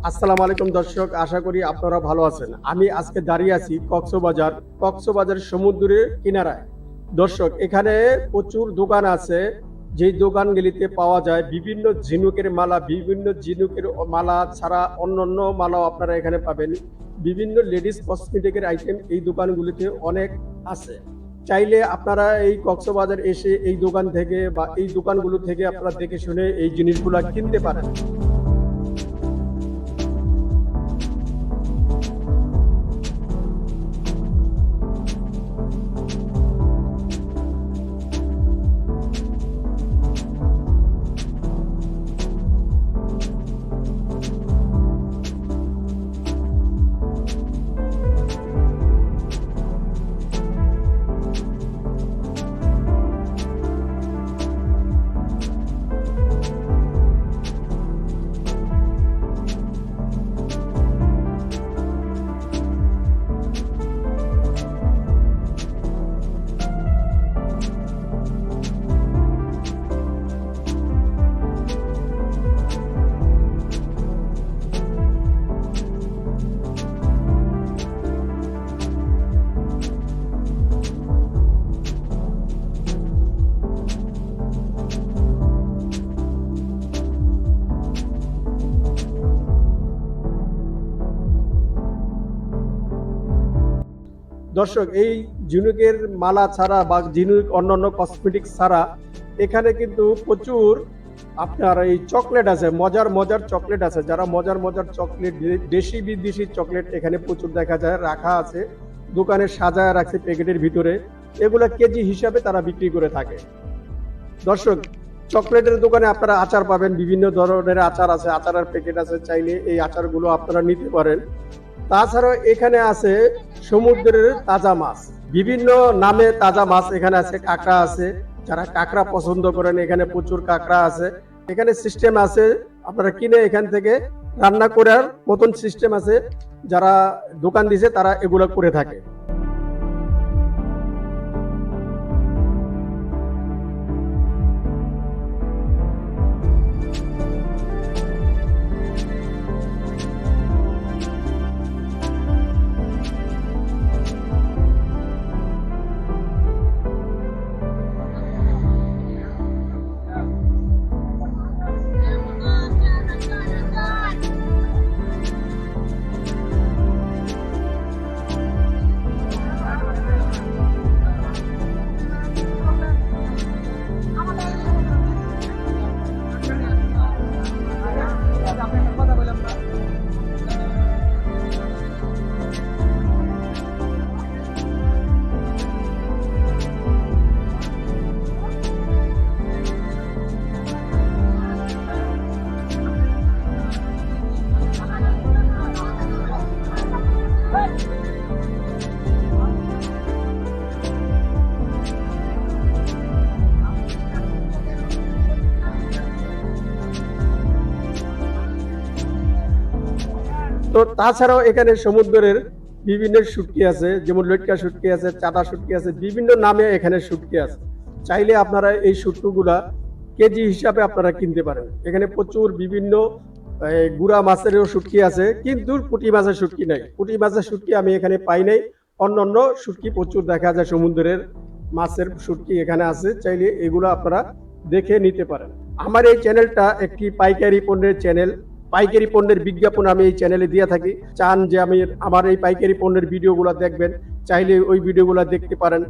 আসসালামু আলাইকুম দর্শক, আশা করি আপনারা ভালো আছেন। আমি আজকে দাঁড়িয়ে আছি কক্সবাজার সমুদ্রের কিনারায়। দর্শক, এখানে প্রচুর দোকান আছে, যেই দোকানগুলিতে পাওয়া যায় বিভিন্ন ঝিনুকের মালা ছাড়া অন্যান্য মালাও আপনারা এখানে পাবেন। বিভিন্ন লেডিস কসমেটিকের আইটেম এই দোকানগুলিতে অনেক আছে। চাইলে আপনারা এই কক্সবাজার এসে এই দোকান থেকে বা এই দোকানগুলো থেকে আপনারা দেখে শুনে এই জিনিসগুলো কিনতে পারেন। দর্শক, এই ঝিনুকের মালা ছাড়া বা ঝিনুক অন্যান্য কসমেটিক ছাড়া এখানে কিন্তু প্রচুর আপনার এই চকলেট আছে, মজার মজার চকলেট আছে। যারা মজার মজার চকলেট, দেশি বিদেশি চকলেট এখানে প্রচুর দেখা যায়, রাখা আছে দোকানে, সাজায় রাখছে প্যাকেটের ভিতরে। এগুলা কেজি হিসাবে তারা বিক্রি করে থাকে। দর্শক, চকলেটের দোকানে আপনারা আচার পাবেন, বিভিন্ন ধরনের আচার আছে, আচারের প্যাকেট আছে, চাইলে এই আচারগুলো আপনারা নিতে পারেন। তাছাড়াও এখানে আছে সমুদ্রের তাজা মাছ, বিভিন্ন নামে তাজা মাছ এখানে আছে। কাঁকড়া আছে, যারা কাঁকড়া পছন্দ করেন এখানে প্রচুর কাঁকড়া আছে। এখানে সিস্টেম আছে আপনারা কিনে এখান থেকে রান্না করার মতন সিস্টেম আছে, যারা দোকান দিছে তারা এগুলো করে থাকে। তো তাছাড়াও এখানে সমুদ্রের বিভিন্ন শুটকি আছে, যেমন লটকা শুটকি আছে, চাটা শুটকি আছে, বিভিন্ন নামে এখানে শুটকি আছে। চাইলে আপনারা এই শুটকিগুলা কেজি হিসাবে আপনারা কিনতে পারেন। এখানে প্রচুর বিভিন্ন গুড়া মাছেরও শুটকি আছে, কিন্তু পুঁটি মাছের শুটকি নাই। পুঁটি মাছের শুটকি আমি এখানে পাই নাই। অন্যান্য শুটকি প্রচুর দেখা যায়, সমুদ্রের মাছের শুটকি এখানে আছে, চাইলে এগুলো আপনারা দেখে নিতে পারেন। আমার এই চ্যানেলটা একটি পাইকারি পণ্যের চ্যানেল। পাইকারি পণ্যের বিজ্ঞাপন আমি এই চ্যানেলে দিয়ে থাকি। চান যে আমি আমার এই পাইকারি পণ্যের ভিডিওগুলো দেখবেন, চাইলে ওই ভিডিওগুলো দেখতে পারেন।